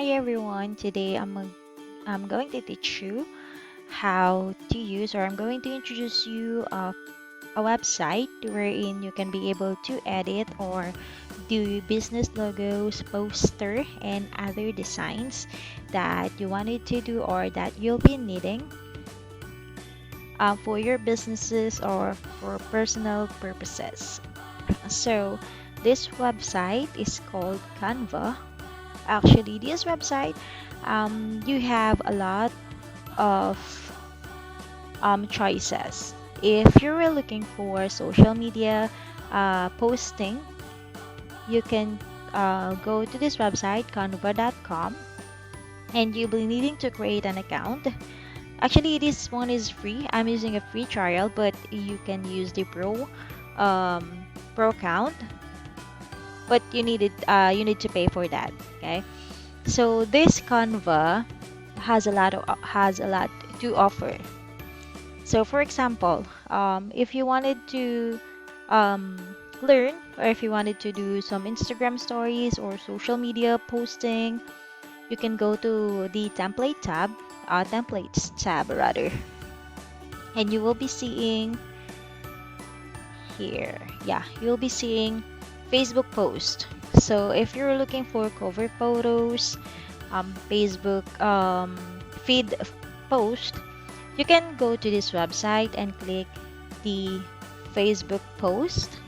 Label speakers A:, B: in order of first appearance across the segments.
A: Hi everyone, today I'm going to teach you how to use, or I'm going to introduce you a website wherein you can be able to edit or do business logos, poster, and other designs that you wanted to do or that you'll be needing for your businesses or for personal purposes. So this website is called Canva. Actually, this website, you have a lot of choices. If you're looking for social media posting, you can go to this website, canva.com, and you'll be needing to create an account. Actually, this one is free. I'm using a free trial, but you can use the pro account, but you need to pay for that. Okay. So this Canva has a lot to offer. So for example, if you wanted to um, learn, or if you wanted to do some Instagram stories or social media posting, you can go to the templates tab rather, and you will be seeing here. Yeah, you'll be seeing Facebook post. So if you're looking for cover photos, Facebook feed post, you can go to this website and click the Facebook post,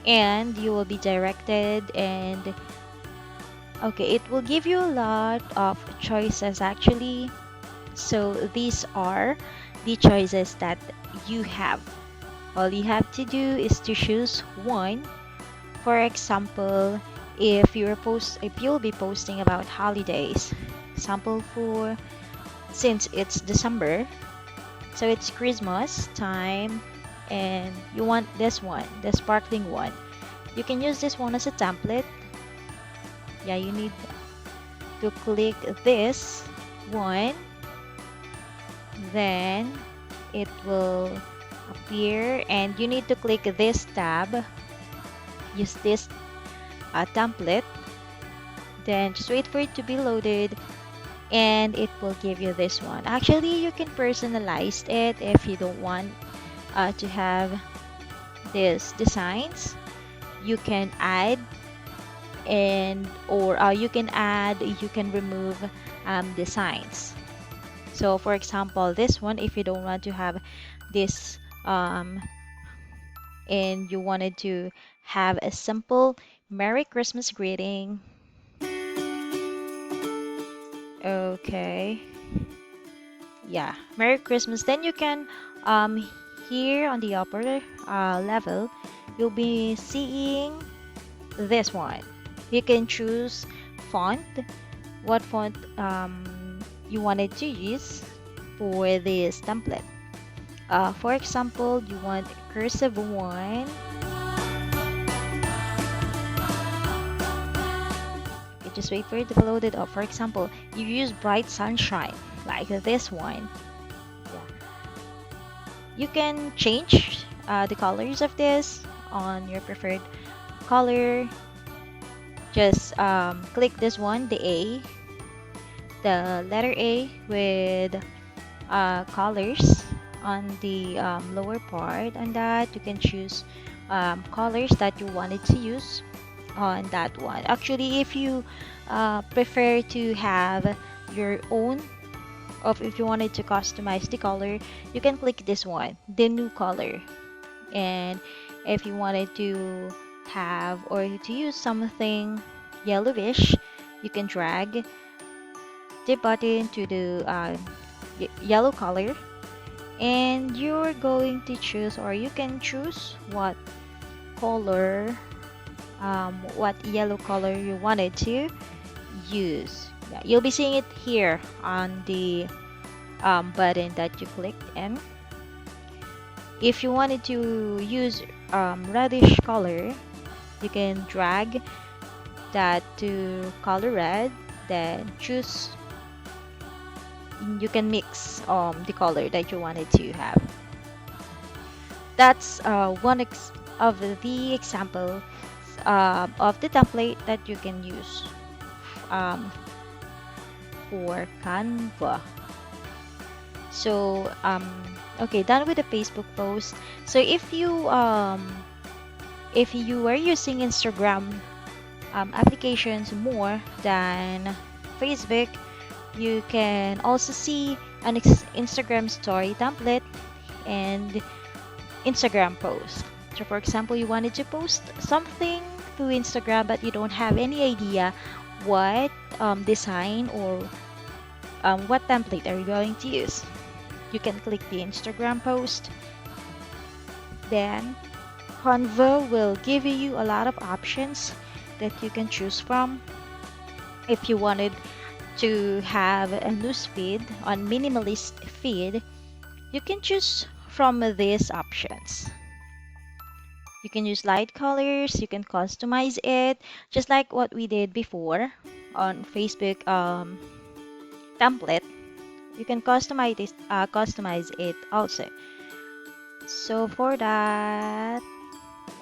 A: and you will be directed, and okay, it will give you a lot of choices actually. So these are the choices that you have. All you have to do is to choose one. For example, if you'll be posting about holidays, example for since it's December, so it's Christmas time, and you want this one, the sparkling one. You can use this one as a template. Yeah, you need to click this one, then it will appear, and you need to click this tab, use this template, then just wait for it to be loaded, and it will give you this one. Actually, you can personalize it if you don't want to have these designs. You can add and or you can remove designs. So for example, this one, if you don't want to have this and you wanted to have a simple Merry Christmas greeting. Okay. Yeah, Merry Christmas. Then you can here on the upper level, you'll be seeing this one. You can choose font, what font you wanted to use for this template. For example, you want cursive one. You just wait for it to be loaded up. For example, you use bright sunshine like this one. Yeah. You can change the colors of this on your preferred color. Just click this one, the letter A with colors on the lower part. On that, you can choose colors that you wanted to use on that one. Actually, if you prefer to have your own, or if you wanted to customize the color, you can click this one, the new color. And if you wanted to have or to use something yellowish, you can drag the button to the yellow color, and you're going to choose, or you can choose color what yellow color you wanted to use. Yeah, you'll be seeing it here on the button that you clicked in. If you wanted to use reddish color, you can drag that to color red, then choose. You can mix the color that you wanted to have. That's of the example of the template that you can use for Canva. So okay, done with the Facebook post. So if you are using Instagram applications more than Facebook, you can also see an Instagram story template and Instagram post. So for example, you wanted to post something to Instagram but you don't have any idea what design or what template are you going to use. You can click the Instagram post. Then Canva will give you a lot of options that you can choose from. If you wanted to have a news feed on minimalist feed, you can choose from these options. You can use light colors, you can customize it, just like what we did before on Facebook template. You can customize it also. So for that,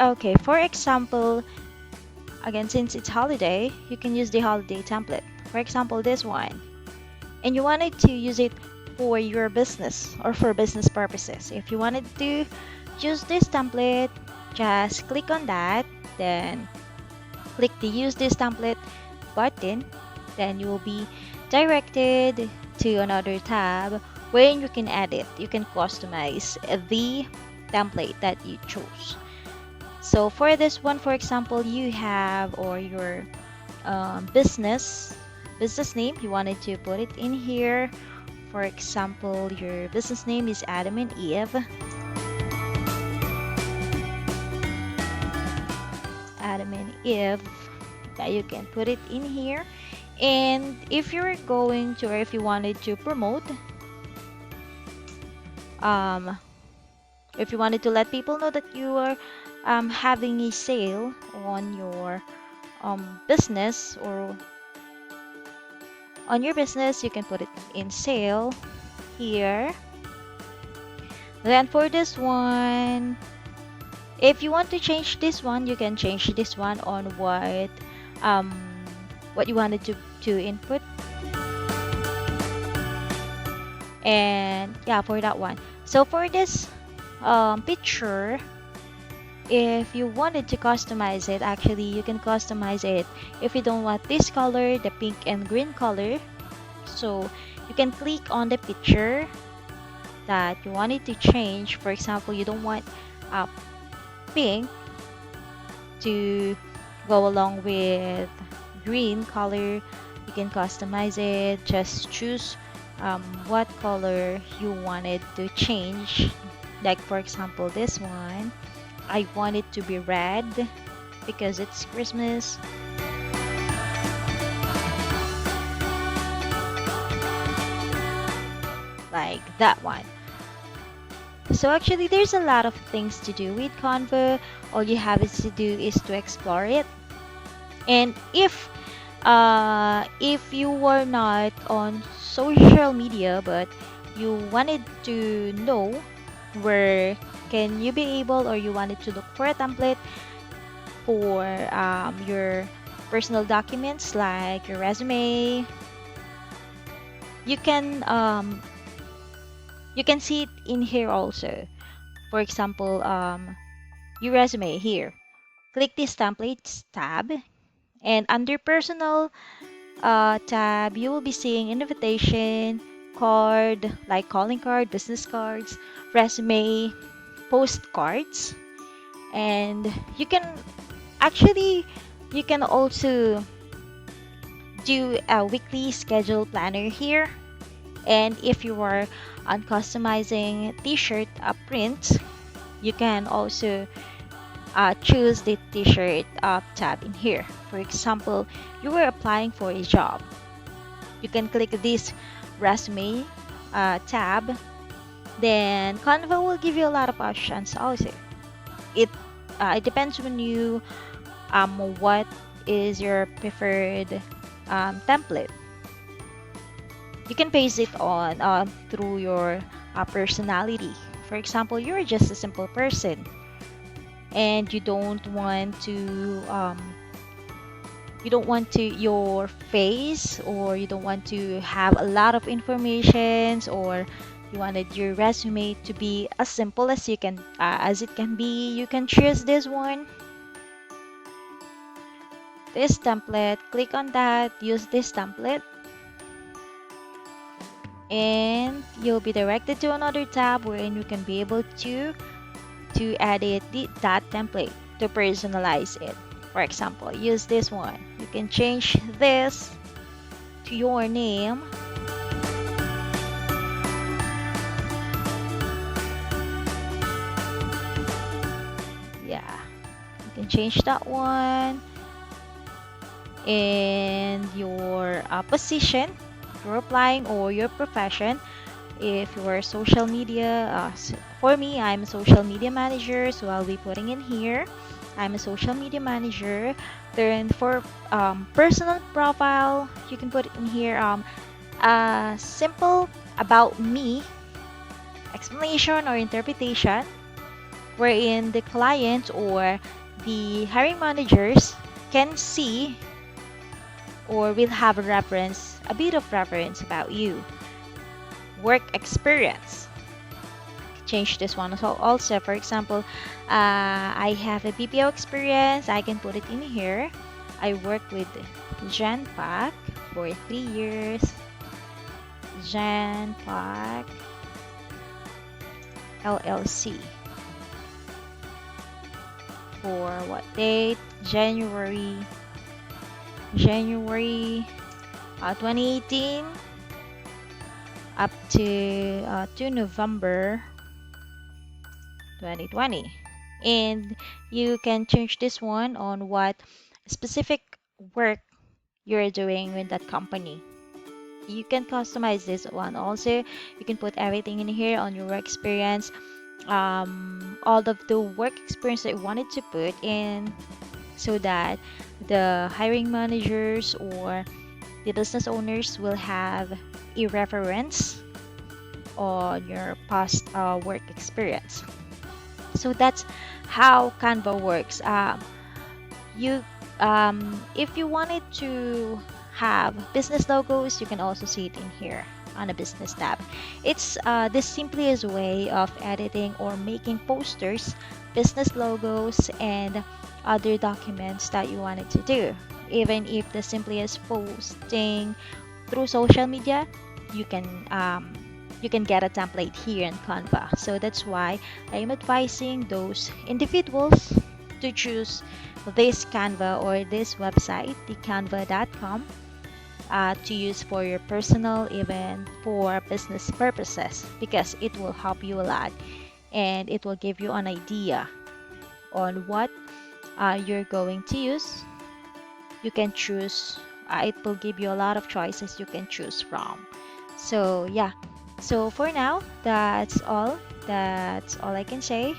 A: okay, for example, again, since it's holiday, you can use the holiday template. For example, this one. And you wanted to use it for your business or for business purposes. If you wanted to use this template, just click on that, then click the use this template button, then you will be directed to another tab where you can edit, you can customize the template that you chose. So for this one, for example, you have or your business name, you wanted to put it in here. For example, your business name is Adam and Eve. Adam and Eve. Yeah, you can put it in here. And if you're going to, or if you wanted to promote, if you wanted to let people know that you are having a sale on your business or on your business, you can put it in sale here. Then for this one, if you want to change this one, you can change this one on what you wanted to input. And yeah, for that one. So for this picture, if you wanted to customize it, actually you can customize it. If you don't want this color, the pink and green color, so you can click on the picture that you wanted to change. For example, you don't want pink to go along with green color, you can customize it. Just choose what color you wanted to change. Like for example, this one, I want it to be red because it's Christmas. Like that one. So actually there's a lot of things to do with Canva. All you have is to do is to explore it. And if you were not on social media but you wanted to know where can you be able, or you wanted to look for a template for your personal documents like your resume, you can see it in here also. For example, your resume here. Click this templates tab, and under personal tab, you will be seeing invitation, card, like calling card, business cards, resume, postcards, and you can also do a weekly schedule planner here. And if you are on customizing t-shirt print, you can also choose the t-shirt tab in here. For example, you were applying for a job, you can click this resume tab. Then Canva will give you a lot of options also. It depends on you what is your preferred template. You can base it on through your personality. For example, you're just a simple person and you don't want to you don't want to your face, or you don't want to have a lot of informations, or you wanted your resume to be as simple as you can as it can be, you can choose this one, this template. Click on that, use this template, and you'll be directed to another tab wherein you can be able to edit that template to personalize it. For example, use this one. You can change this to your name. Yeah, you can change that one. And your position you're applying, or your profession. If you're social media, for me, I'm a social media manager, so I'll be putting in here, I'm a social media manager. Then for personal profile, you can put in here simple about me explanation or interpretation, wherein the client or the hiring managers can see or will have a reference, a bit of reference about you. Work experience. Change this one. So also, for example, I have a BPO experience. I can put it in here. I work with Genpac for 3 years. Genpac LLC. For what date? January 2018 up to November 2020. And you can change this one on what specific work you're doing with that company. You can customize this one also. You can put everything in here on your work experience, all of the work experience that you wanted to put in, so that the hiring managers or the business owners will have a reference on your past work experience. So that's how Canva works. You, if you wanted to have business logos, you can also see it in here on a business tab. It's this simply is a way of editing or making posters, business logos, and other documents that you wanted to do. Even if the simply is posting through social media, you can you can get a template here in Canva. So that's why I am advising those individuals to choose this Canva or this website, the canva.com, to use for your personal, even for business purposes, because it will help you a lot and it will give you an idea on what you're going to use. You can choose, it will give you a lot of choices you can choose from. So, yeah. So, for now, that's all. That's all I can say.